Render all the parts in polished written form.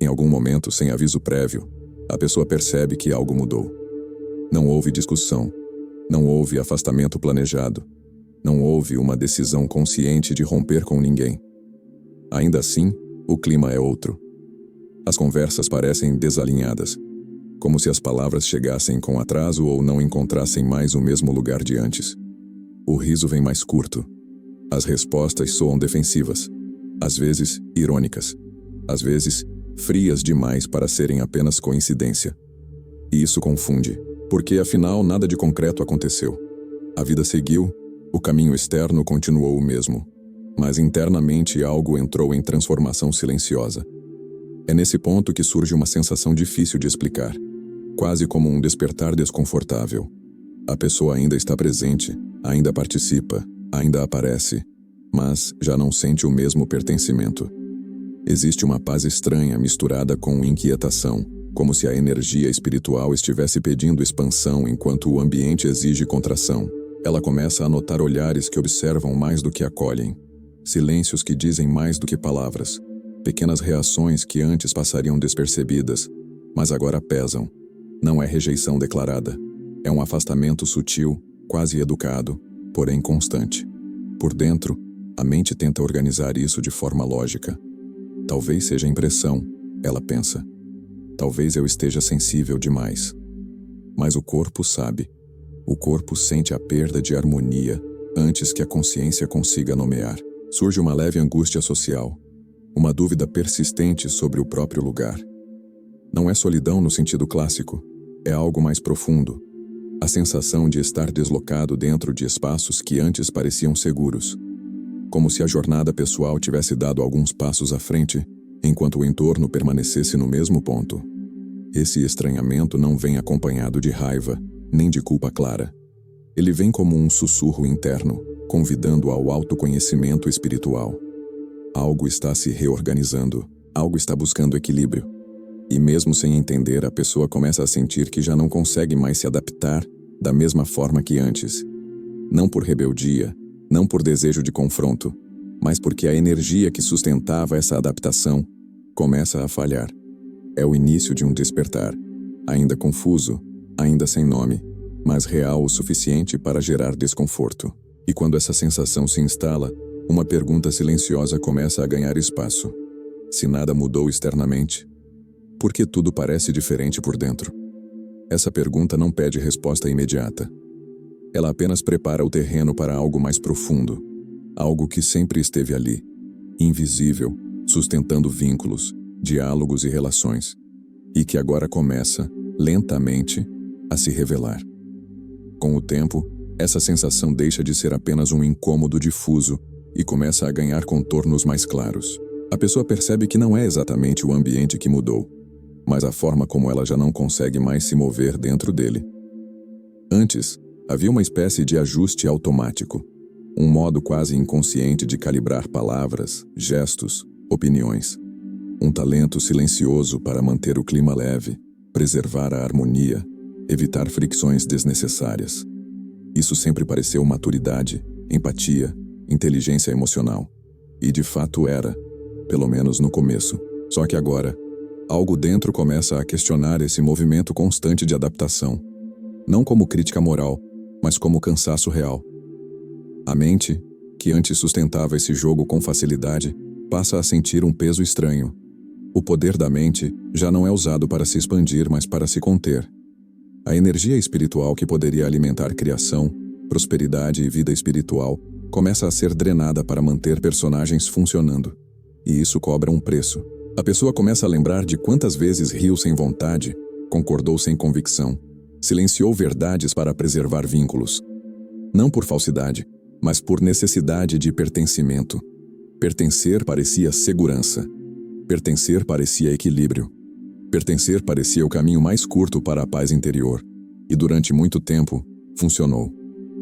Em algum momento, sem aviso prévio, a pessoa percebe que algo mudou. Não houve discussão, não houve afastamento planejado, não houve uma decisão consciente de romper com ninguém. Ainda assim, o clima é outro. As conversas parecem desalinhadas, como se as palavras chegassem com atraso ou não encontrassem mais o mesmo lugar de antes. O riso vem mais curto. As respostas soam defensivas, às vezes irônicas, às vezes frias demais para serem apenas coincidência. E isso confunde, porque afinal nada de concreto aconteceu. A vida seguiu, o caminho externo continuou o mesmo, mas internamente algo entrou em transformação silenciosa. É nesse ponto que surge uma sensação difícil de explicar, quase como um despertar desconfortável. A pessoa ainda está presente, ainda participa, ainda aparece, mas já não sente o mesmo pertencimento. Existe uma paz estranha misturada com inquietação, como se a energia espiritual estivesse pedindo expansão enquanto o ambiente exige contração. Ela começa a notar olhares que observam mais do que acolhem, silêncios que dizem mais do que palavras, pequenas reações que antes passariam despercebidas, mas agora pesam. Não é rejeição declarada, é um afastamento sutil, quase educado, porém constante. Por dentro, a mente tenta organizar isso de forma lógica. Talvez seja impressão, ela pensa. Talvez eu esteja sensível demais. Mas o corpo sabe. O corpo sente a perda de harmonia antes que a consciência consiga nomear. Surge uma leve angústia social, uma dúvida persistente sobre o próprio lugar. Não é solidão no sentido clássico, é algo mais profundo. A sensação de estar deslocado dentro de espaços que antes pareciam seguros. Como se a jornada pessoal tivesse dado alguns passos à frente, enquanto o entorno permanecesse no mesmo ponto. Esse estranhamento não vem acompanhado de raiva, nem de culpa clara. Ele vem como um sussurro interno, convidando ao autoconhecimento espiritual. Algo está se reorganizando, algo está buscando equilíbrio. E mesmo sem entender, a pessoa começa a sentir que já não consegue mais se adaptar da mesma forma que antes. Não por rebeldia, não por desejo de confronto, mas porque a energia que sustentava essa adaptação começa a falhar. É o início de um despertar, ainda confuso, ainda sem nome, mas real o suficiente para gerar desconforto. E quando essa sensação se instala, uma pergunta silenciosa começa a ganhar espaço. Se nada mudou externamente, por que tudo parece diferente por dentro? Essa pergunta não pede resposta imediata. Ela apenas prepara o terreno para algo mais profundo, algo que sempre esteve ali, invisível, sustentando vínculos, diálogos e relações, e que agora começa, lentamente, a se revelar. Com o tempo, essa sensação deixa de ser apenas um incômodo difuso e começa a ganhar contornos mais claros. A pessoa percebe que não é exatamente o ambiente que mudou, mas a forma como ela já não consegue mais se mover dentro dele. Antes, havia uma espécie de ajuste automático, um modo quase inconsciente de calibrar palavras, gestos, opiniões. Um talento silencioso para manter o clima leve, preservar a harmonia, evitar fricções desnecessárias. Isso sempre pareceu maturidade, empatia, inteligência emocional. E de fato era, pelo menos no começo. Só que agora, algo dentro começa a questionar esse movimento constante de adaptação. Não como crítica moral, mas como cansaço real. A mente, que antes sustentava esse jogo com facilidade, passa a sentir um peso estranho. O poder da mente já não é usado para se expandir, mas para se conter. A energia espiritual que poderia alimentar criação, prosperidade e vida espiritual começa a ser drenada para manter personagens funcionando. E isso cobra um preço. A pessoa começa a lembrar de quantas vezes riu sem vontade, concordou sem convicção, silenciou verdades para preservar vínculos. Não por falsidade, mas por necessidade de pertencimento. Pertencer parecia segurança. Pertencer parecia equilíbrio. Pertencer parecia o caminho mais curto para a paz interior. E durante muito tempo, funcionou.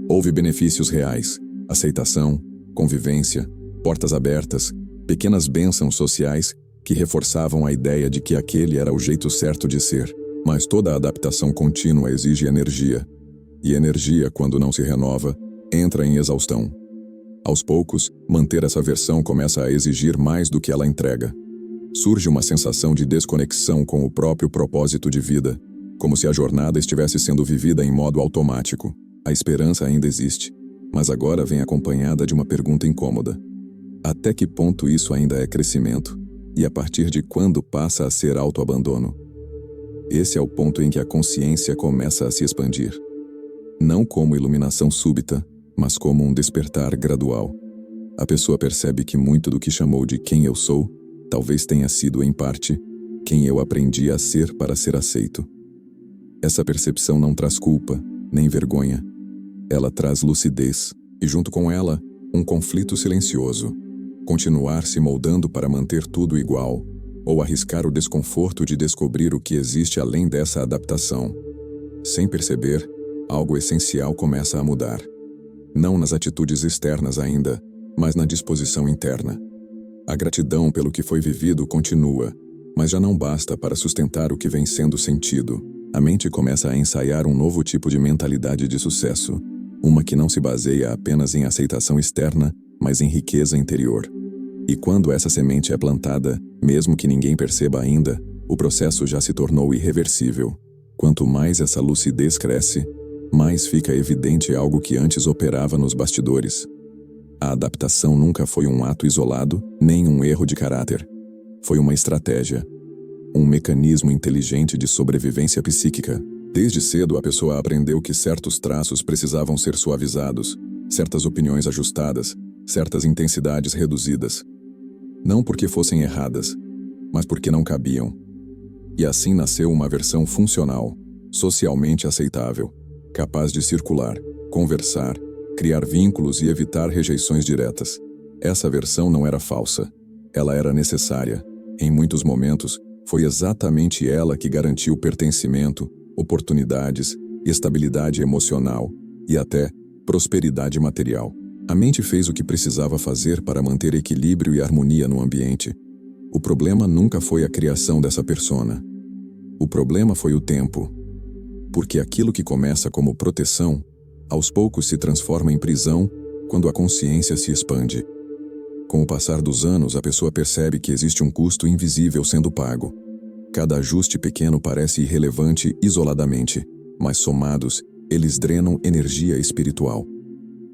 Houve benefícios reais, aceitação, convivência, portas abertas, pequenas bênçãos sociais que reforçavam a ideia de que aquele era o jeito certo de ser. Mas toda adaptação contínua exige energia. E energia, quando não se renova, entra em exaustão. Aos poucos, manter essa versão começa a exigir mais do que ela entrega. Surge uma sensação de desconexão com o próprio propósito de vida, como se a jornada estivesse sendo vivida em modo automático. A esperança ainda existe, mas agora vem acompanhada de uma pergunta incômoda. Até que ponto isso ainda é crescimento? E a partir de quando passa a ser autoabandono? Esse é o ponto em que a consciência começa a se expandir. Não como iluminação súbita, mas como um despertar gradual. A pessoa percebe que muito do que chamou de quem eu sou, talvez tenha sido, em parte, quem eu aprendi a ser para ser aceito. Essa percepção não traz culpa, nem vergonha. Ela traz lucidez, e junto com ela, um conflito silencioso. Continuar se moldando para manter tudo igual, ou arriscar o desconforto de descobrir o que existe além dessa adaptação. Sem perceber, algo essencial começa a mudar. Não nas atitudes externas ainda, mas na disposição interna. A gratidão pelo que foi vivido continua, mas já não basta para sustentar o que vem sendo sentido. A mente começa a ensaiar um novo tipo de mentalidade de sucesso, uma que não se baseia apenas em aceitação externa, mas em riqueza interior. E quando essa semente é plantada, mesmo que ninguém perceba ainda, o processo já se tornou irreversível. Quanto mais essa lucidez cresce, mais fica evidente algo que antes operava nos bastidores. A adaptação nunca foi um ato isolado, nem um erro de caráter. Foi uma estratégia, um mecanismo inteligente de sobrevivência psíquica. Desde cedo a pessoa aprendeu que certos traços precisavam ser suavizados, certas opiniões ajustadas, certas intensidades reduzidas. Não porque fossem erradas, mas porque não cabiam. E assim nasceu uma versão funcional, socialmente aceitável, capaz de circular, conversar, criar vínculos e evitar rejeições diretas. Essa versão não era falsa. Ela era necessária. Em muitos momentos, foi exatamente ela que garantiu pertencimento, oportunidades, estabilidade emocional e até prosperidade material. A mente fez o que precisava fazer para manter equilíbrio e harmonia no ambiente. O problema nunca foi a criação dessa persona. O problema foi o tempo. Porque aquilo que começa como proteção, aos poucos se transforma em prisão quando a consciência se expande. Com o passar dos anos, a pessoa percebe que existe um custo invisível sendo pago. Cada ajuste pequeno parece irrelevante isoladamente, mas somados, eles drenam energia espiritual.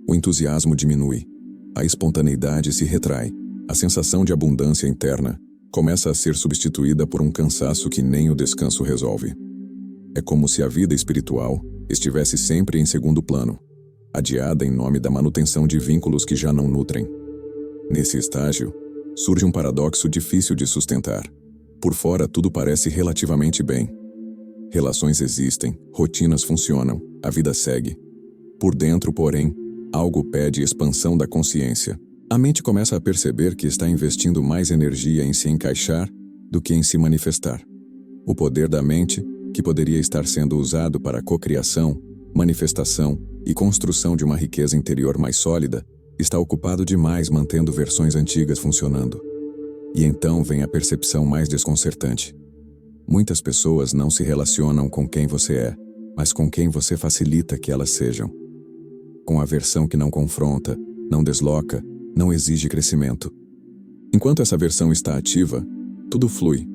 O entusiasmo diminui, a espontaneidade se retrai, a sensação de abundância interna começa a ser substituída por um cansaço que nem o descanso resolve. É como se a vida espiritual estivesse sempre em segundo plano, adiada em nome da manutenção de vínculos que já não nutrem. Nesse estágio, surge um paradoxo difícil de sustentar. Por fora tudo parece relativamente bem. Relações existem, rotinas funcionam, a vida segue. Por dentro, porém, algo pede expansão da consciência. A mente começa a perceber que está investindo mais energia em se encaixar do que em se manifestar. O poder da mente, que poderia estar sendo usado para a cocriação, manifestação e construção de uma riqueza interior mais sólida, está ocupado demais mantendo versões antigas funcionando. E então vem a percepção mais desconcertante. Muitas pessoas não se relacionam com quem você é, mas com quem você facilita que elas sejam. Com a versão que não confronta, não desloca, não exige crescimento. Enquanto essa versão está ativa, tudo flui.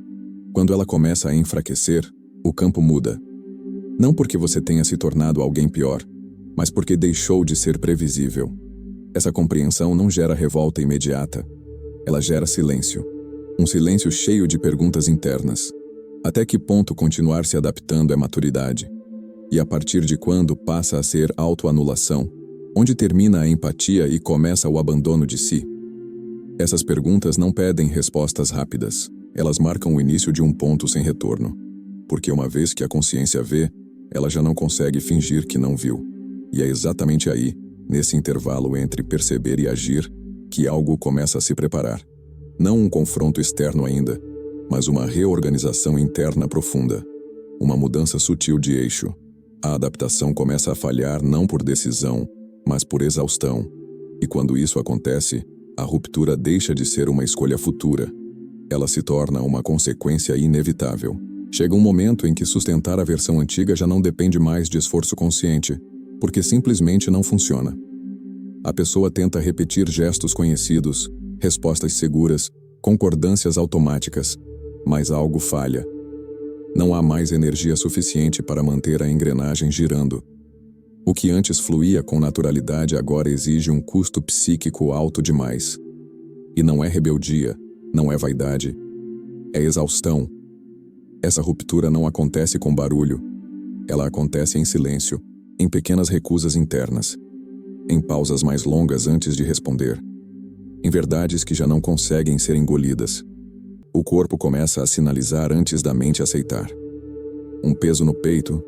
Quando ela começa a enfraquecer, o campo muda. Não porque você tenha se tornado alguém pior, mas porque deixou de ser previsível. Essa compreensão não gera revolta imediata. Ela gera silêncio. Um silêncio cheio de perguntas internas. Até que ponto continuar se adaptando é maturidade? E a partir de quando passa a ser autoanulação? Onde termina a empatia e começa o abandono de si? Essas perguntas não pedem respostas rápidas. Elas marcam o início de um ponto sem retorno. Porque uma vez que a consciência vê, ela já não consegue fingir que não viu. E é exatamente aí, nesse intervalo entre perceber e agir, que algo começa a se preparar. Não um confronto externo ainda, mas uma reorganização interna profunda. Uma mudança sutil de eixo. A adaptação começa a falhar não por decisão, mas por exaustão. E quando isso acontece, a ruptura deixa de ser uma escolha futura. Ela se torna uma consequência inevitável. Chega um momento em que sustentar a versão antiga já não depende mais de esforço consciente, porque simplesmente não funciona. A pessoa tenta repetir gestos conhecidos, respostas seguras, concordâncias automáticas, mas algo falha. Não há mais energia suficiente para manter a engrenagem girando. O que antes fluía com naturalidade agora exige um custo psíquico alto demais. E não é rebeldia, não é vaidade, é exaustão. Essa ruptura não acontece com barulho. Ela acontece em silêncio, em pequenas recusas internas, em pausas mais longas antes de responder, em verdades que já não conseguem ser engolidas. O corpo começa a sinalizar antes da mente aceitar. Um peso no peito,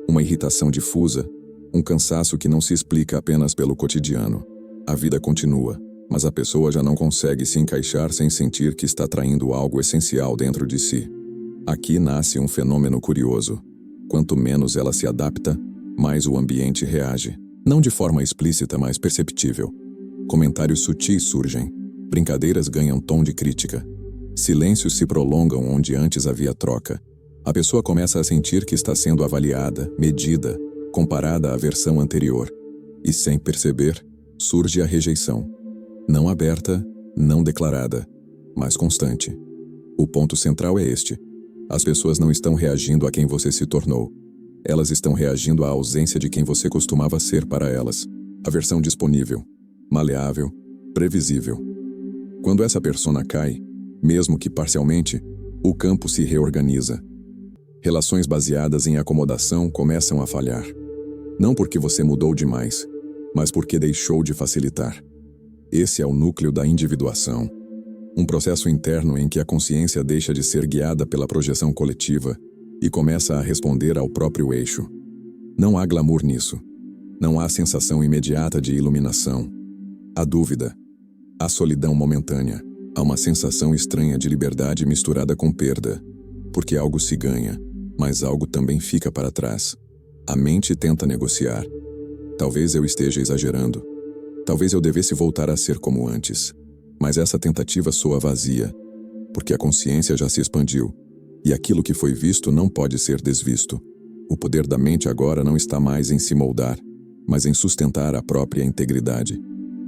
uma irritação difusa, um cansaço que não se explica apenas pelo cotidiano. A vida continua, mas a pessoa já não consegue se encaixar sem sentir que está traindo algo essencial dentro de si. Aqui nasce um fenômeno curioso. Quanto menos ela se adapta, mais o ambiente reage. Não de forma explícita, mas perceptível. Comentários sutis surgem. Brincadeiras ganham tom de crítica. Silêncios se prolongam onde antes havia troca. A pessoa começa a sentir que está sendo avaliada, medida, comparada à versão anterior. E sem perceber, surge a rejeição. Não aberta, não declarada, mas constante. O ponto central é este. As pessoas não estão reagindo a quem você se tornou. Elas estão reagindo à ausência de quem você costumava ser para elas. A versão disponível, maleável, previsível. Quando essa persona cai, mesmo que parcialmente, o campo se reorganiza. Relações baseadas em acomodação começam a falhar. Não porque você mudou demais, mas porque deixou de facilitar. Esse é o núcleo da individuação. Um processo interno em que a consciência deixa de ser guiada pela projeção coletiva e começa a responder ao próprio eixo. Não há glamour nisso. Não há sensação imediata de iluminação. Há dúvida. Há solidão momentânea. Há uma sensação estranha de liberdade misturada com perda. Porque algo se ganha, mas algo também fica para trás. A mente tenta negociar. Talvez eu esteja exagerando. Talvez eu devesse voltar a ser como antes. Mas essa tentativa soa vazia, porque a consciência já se expandiu, e aquilo que foi visto não pode ser desvisto. O poder da mente agora não está mais em se moldar, mas em sustentar a própria integridade.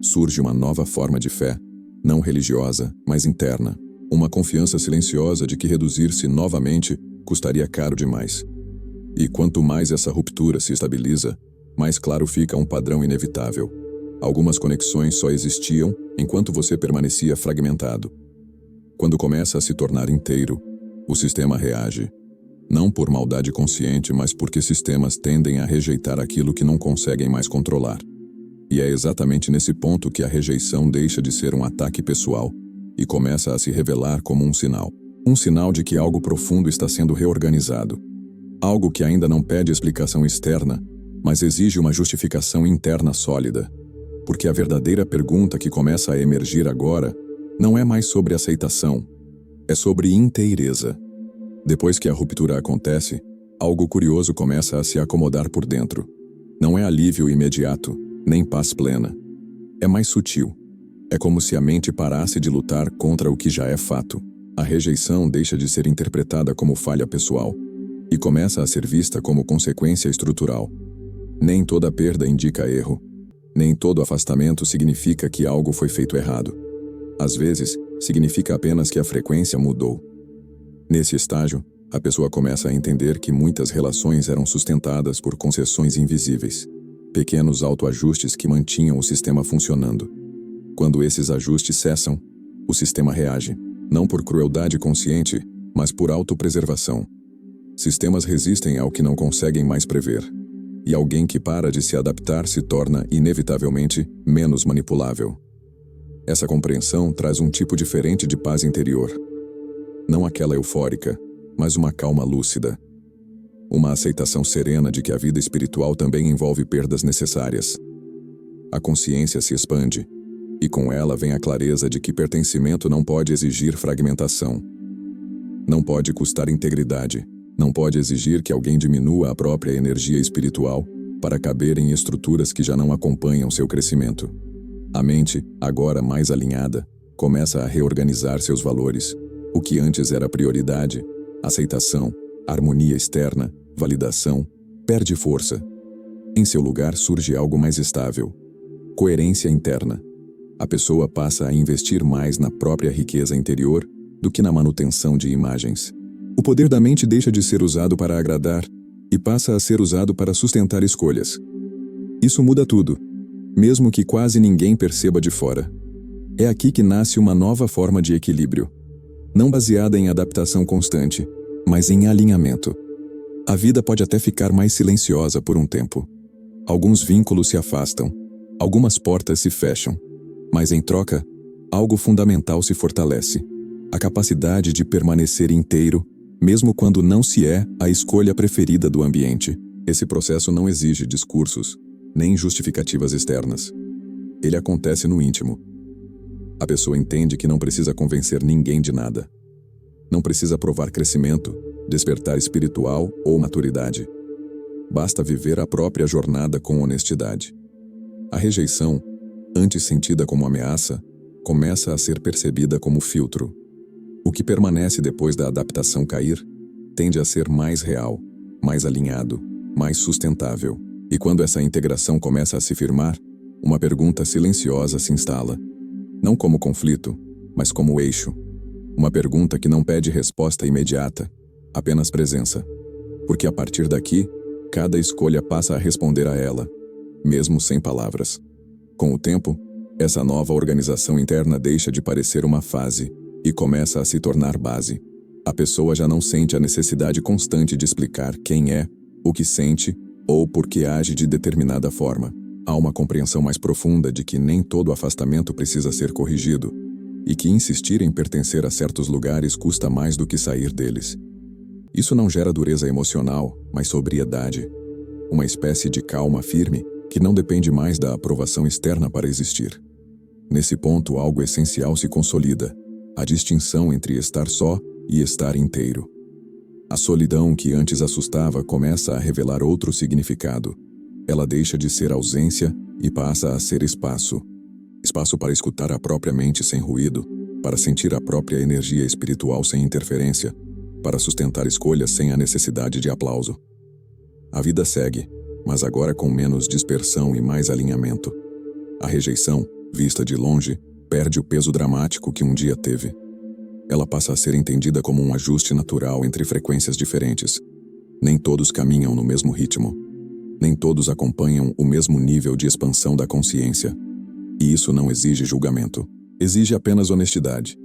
Surge uma nova forma de fé, não religiosa, mas interna. Uma confiança silenciosa de que reduzir-se novamente custaria caro demais. E quanto mais essa ruptura se estabiliza, mais claro fica um padrão inevitável. Algumas conexões só existiam enquanto você permanecia fragmentado. Quando começa a se tornar inteiro, o sistema reage. Não por maldade consciente, mas porque sistemas tendem a rejeitar aquilo que não conseguem mais controlar. E é exatamente nesse ponto que a rejeição deixa de ser um ataque pessoal e começa a se revelar como um sinal. Um sinal de que algo profundo está sendo reorganizado. Algo que ainda não pede explicação externa, mas exige uma justificação interna sólida. Porque a verdadeira pergunta que começa a emergir agora não é mais sobre aceitação, é sobre inteireza. Depois que a ruptura acontece, algo curioso começa a se acomodar por dentro. Não é alívio imediato, nem paz plena. É mais sutil. É como se a mente parasse de lutar contra o que já é fato. A rejeição deixa de ser interpretada como falha pessoal e começa a ser vista como consequência estrutural. Nem toda perda indica erro. Nem todo afastamento significa que algo foi feito errado. Às vezes, significa apenas que a frequência mudou. Nesse estágio, a pessoa começa a entender que muitas relações eram sustentadas por concessões invisíveis, pequenos autoajustes que mantinham o sistema funcionando. Quando esses ajustes cessam, o sistema reage, não por crueldade consciente, mas por autopreservação. Sistemas resistem ao que não conseguem mais prever. E alguém que para de se adaptar se torna, inevitavelmente, menos manipulável. Essa compreensão traz um tipo diferente de paz interior. Não aquela eufórica, mas uma calma lúcida. Uma aceitação serena de que a vida espiritual também envolve perdas necessárias. A consciência se expande, e com ela vem a clareza de que pertencimento não pode exigir fragmentação. Não pode custar integridade. Não pode exigir que alguém diminua a própria energia espiritual para caber em estruturas que já não acompanham seu crescimento. A mente, agora mais alinhada, começa a reorganizar seus valores. O que antes era prioridade, aceitação, harmonia externa, validação, perde força. Em seu lugar surge algo mais estável. Coerência interna. A pessoa passa a investir mais na própria riqueza interior do que na manutenção de imagens. O poder da mente deixa de ser usado para agradar e passa a ser usado para sustentar escolhas. Isso muda tudo, mesmo que quase ninguém perceba de fora. É aqui que nasce uma nova forma de equilíbrio, não baseada em adaptação constante, mas em alinhamento. A vida pode até ficar mais silenciosa por um tempo. Alguns vínculos se afastam, algumas portas se fecham, mas em troca, algo fundamental se fortalece: a capacidade de permanecer inteiro, mesmo quando não se é a escolha preferida do ambiente. Esse processo não exige discursos, nem justificativas externas. Ele acontece no íntimo. A pessoa entende que não precisa convencer ninguém de nada. Não precisa provar crescimento, despertar espiritual ou maturidade. Basta viver a própria jornada com honestidade. A rejeição, antes sentida como ameaça, começa a ser percebida como filtro. O que permanece depois da adaptação cair tende a ser mais real, mais alinhado, mais sustentável. E quando essa integração começa a se firmar, uma pergunta silenciosa se instala. Não como conflito, mas como eixo. Uma pergunta que não pede resposta imediata, apenas presença. Porque a partir daqui, cada escolha passa a responder a ela, mesmo sem palavras. Com o tempo, essa nova organização interna deixa de parecer uma fase e começa a se tornar base. A pessoa já não sente a necessidade constante de explicar quem é, o que sente ou por que age de determinada forma. Há uma compreensão mais profunda de que nem todo afastamento precisa ser corrigido e que insistir em pertencer a certos lugares custa mais do que sair deles. Isso não gera dureza emocional, mas sobriedade, uma espécie de calma firme que não depende mais da aprovação externa para existir. Nesse ponto, algo essencial se consolida: a distinção entre estar só e estar inteiro. A solidão que antes assustava começa a revelar outro significado. Ela deixa de ser ausência e passa a ser espaço. Espaço para escutar a própria mente sem ruído, para sentir a própria energia espiritual sem interferência, para sustentar escolhas sem a necessidade de aplauso. A vida segue, mas agora com menos dispersão e mais alinhamento. A rejeição, vista de longe, perde o peso dramático que um dia teve. Ela passa a ser entendida como um ajuste natural entre frequências diferentes. Nem todos caminham no mesmo ritmo. Nem todos acompanham o mesmo nível de expansão da consciência. E isso não exige julgamento. Exige apenas honestidade.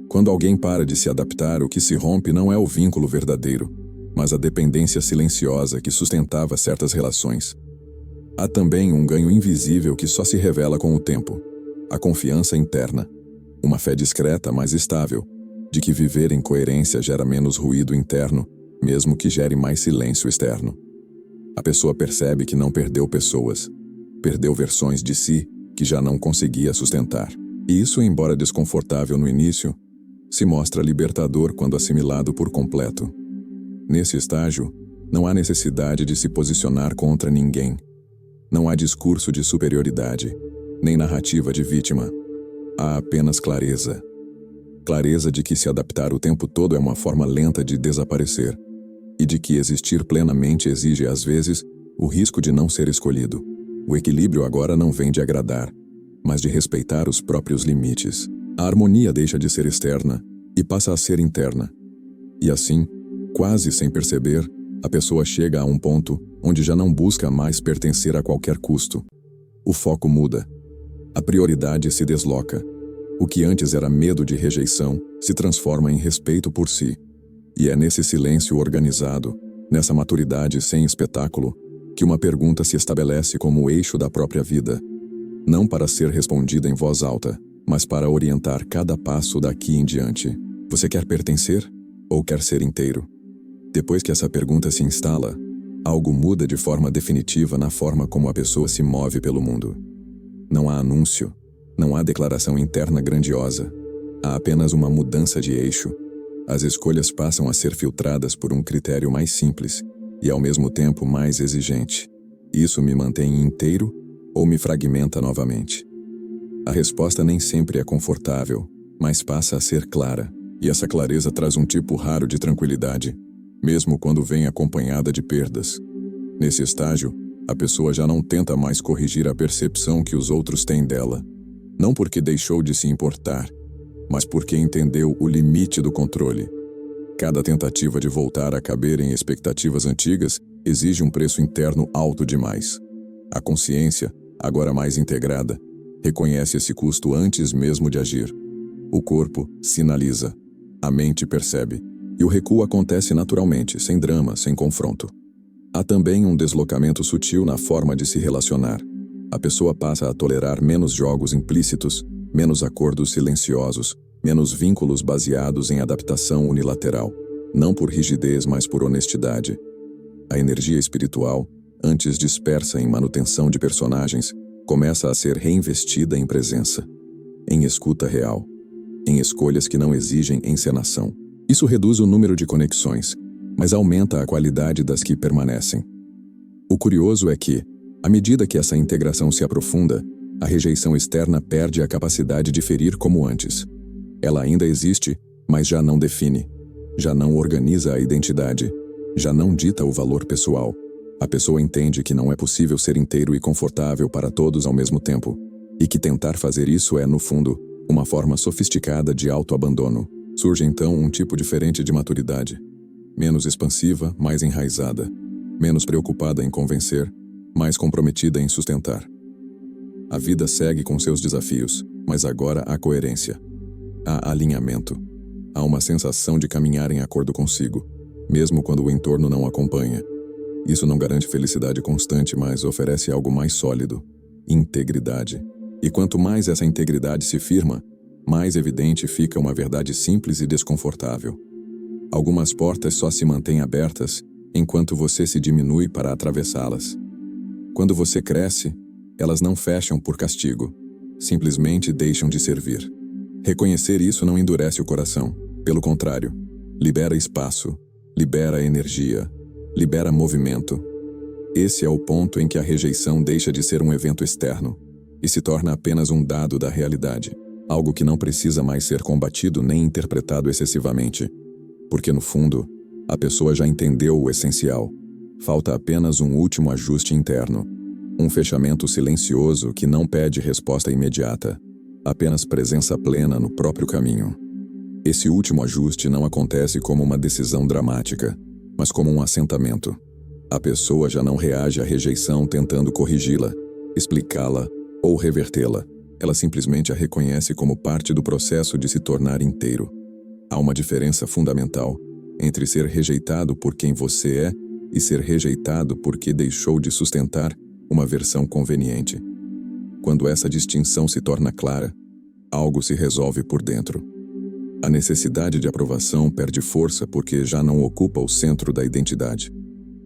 Quando alguém para de se adaptar, o que se rompe não é o vínculo verdadeiro, mas a dependência silenciosa que sustentava certas relações. Há também um ganho invisível que só se revela com o tempo: a confiança interna. Uma fé discreta, mas estável, de que viver em coerência gera menos ruído interno, mesmo que gere mais silêncio externo. A pessoa percebe que não perdeu pessoas, perdeu versões de si que já não conseguia sustentar. E isso, embora desconfortável no início, se mostra libertador quando assimilado por completo. Nesse estágio, não há necessidade de se posicionar contra ninguém. Não há discurso de superioridade, nem narrativa de vítima. Há apenas clareza. Clareza de que se adaptar o tempo todo é uma forma lenta de desaparecer, e de que existir plenamente exige, às vezes, o risco de não ser escolhido. O equilíbrio agora não vem de agradar, mas de respeitar os próprios limites. A harmonia deixa de ser externa e passa a ser interna. E assim, quase sem perceber, a pessoa chega a um ponto onde já não busca mais pertencer a qualquer custo. O foco muda. A prioridade se desloca. O que antes era medo de rejeição se transforma em respeito por si. E é nesse silêncio organizado, nessa maturidade sem espetáculo, que uma pergunta se estabelece como o eixo da própria vida. Não para ser respondida em voz alta, mas para orientar cada passo daqui em diante. Você quer pertencer ou quer ser inteiro? Depois que essa pergunta se instala, algo muda de forma definitiva na forma como a pessoa se move pelo mundo. Não há anúncio, não há declaração interna grandiosa. Há apenas uma mudança de eixo. As escolhas passam a ser filtradas por um critério mais simples e, ao mesmo tempo, mais exigente. Isso me mantém inteiro ou me fragmenta novamente? A resposta nem sempre é confortável, mas passa a ser clara, e essa clareza traz um tipo raro de tranquilidade, mesmo quando vem acompanhada de perdas. Nesse estágio, a pessoa já não tenta mais corrigir a percepção que os outros têm dela. Não porque deixou de se importar, mas porque entendeu o limite do controle. Cada tentativa de voltar a caber em expectativas antigas exige um preço interno alto demais. A consciência, agora mais integrada, reconhece esse custo antes mesmo de agir. O corpo sinaliza, a mente percebe, e o recuo acontece naturalmente, sem drama, sem confronto. Há também um deslocamento sutil na forma de se relacionar. A pessoa passa a tolerar menos jogos implícitos, menos acordos silenciosos, menos vínculos baseados em adaptação unilateral, não por rigidez, mas por honestidade. A energia espiritual, antes dispersa em manutenção de personagens, começa a ser reinvestida em presença, em escuta real, em escolhas que não exigem encenação. Isso reduz o número de conexões, mas aumenta a qualidade das que permanecem. O curioso é que, à medida que essa integração se aprofunda, a rejeição externa perde a capacidade de ferir como antes. Ela ainda existe, mas já não define, já não organiza a identidade, já não dita o valor pessoal. A pessoa entende que não é possível ser inteiro e confortável para todos ao mesmo tempo, e que tentar fazer isso é, no fundo, uma forma sofisticada de autoabandono. Surge então um tipo diferente de maturidade, menos expansiva, mais enraizada, menos preocupada em convencer, mais comprometida em sustentar. A vida segue com seus desafios, mas agora há coerência. Há alinhamento. Há uma sensação de caminhar em acordo consigo, mesmo quando o entorno não acompanha. Isso não garante felicidade constante, mas oferece algo mais sólido: integridade. E quanto mais essa integridade se firma, mais evidente fica uma verdade simples e desconfortável. Algumas portas só se mantêm abertas enquanto você se diminui para atravessá-las. Quando você cresce, elas não fecham por castigo, simplesmente deixam de servir. Reconhecer isso não endurece o coração. Pelo contrário, libera espaço, libera energia, libera movimento. Esse é o ponto em que a rejeição deixa de ser um evento externo e se torna apenas um dado da realidade, algo que não precisa mais ser combatido nem interpretado excessivamente, porque no fundo, a pessoa já entendeu o essencial. Falta apenas um último ajuste interno, um fechamento silencioso que não pede resposta imediata, apenas presença plena no próprio caminho. Esse último ajuste não acontece como uma decisão dramática, mas como um assentamento. A pessoa já não reage à rejeição tentando corrigi-la, explicá-la ou revertê-la. Ela simplesmente a reconhece como parte do processo de se tornar inteiro. Há uma diferença fundamental entre ser rejeitado por quem você é e ser rejeitado porque deixou de sustentar uma versão conveniente. Quando essa distinção se torna clara, algo se resolve por dentro. A necessidade de aprovação perde força porque já não ocupa o centro da identidade.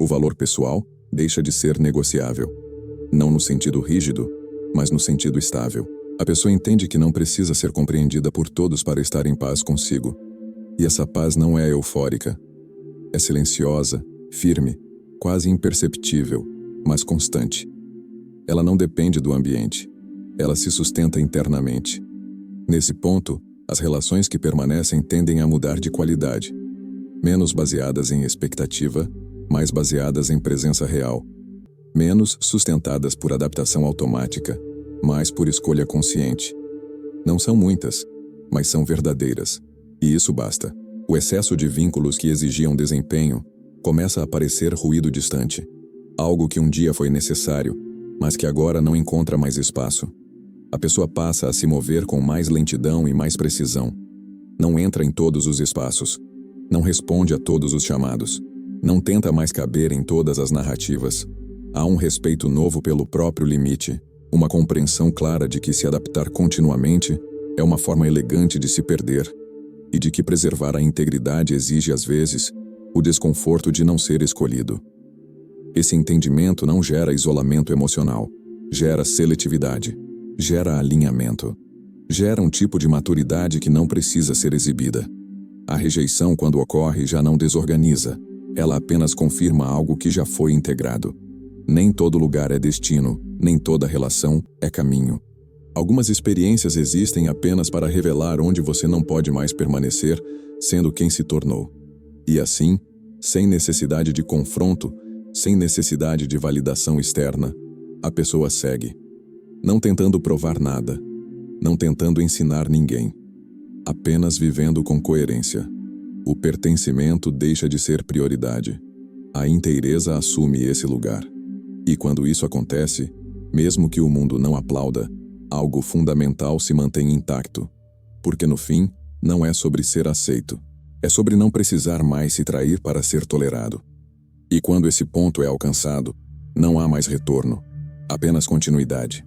O valor pessoal deixa de ser negociável, não no sentido rígido, mas no sentido estável. A pessoa entende que não precisa ser compreendida por todos para estar em paz consigo. E essa paz não é eufórica. É silenciosa, firme, quase imperceptível, mas constante. Ela não depende do ambiente. Ela se sustenta internamente. Nesse ponto, as relações que permanecem tendem a mudar de qualidade. Menos baseadas em expectativa, mais baseadas em presença real. Menos sustentadas por adaptação automática, mais por escolha consciente. Não são muitas, mas são verdadeiras. E isso basta. O excesso de vínculos que exigiam desempenho começa a parecer ruído distante. Algo que um dia foi necessário, mas que agora não encontra mais espaço. A pessoa passa a se mover com mais lentidão e mais precisão. Não entra em todos os espaços. Não responde a todos os chamados. Não tenta mais caber em todas as narrativas. Há um respeito novo pelo próprio limite, uma compreensão clara de que se adaptar continuamente é uma forma elegante de se perder e de que preservar a integridade exige, às vezes, o desconforto de não ser escolhido. Esse entendimento não gera isolamento emocional, gera seletividade, gera alinhamento, gera um tipo de maturidade que não precisa ser exibida. A rejeição, quando ocorre, já não desorganiza, ela apenas confirma algo que já foi integrado. Nem todo lugar é destino, nem toda relação é caminho. Algumas experiências existem apenas para revelar onde você não pode mais permanecer, sendo quem se tornou. E assim, sem necessidade de confronto, sem necessidade de validação externa, a pessoa segue. Não tentando provar nada, não tentando ensinar ninguém, apenas vivendo com coerência. O pertencimento deixa de ser prioridade. A inteireza assume esse lugar. E quando isso acontece, mesmo que o mundo não aplauda, algo fundamental se mantém intacto. Porque no fim, não é sobre ser aceito. É sobre não precisar mais se trair para ser tolerado. E quando esse ponto é alcançado, não há mais retorno, apenas continuidade.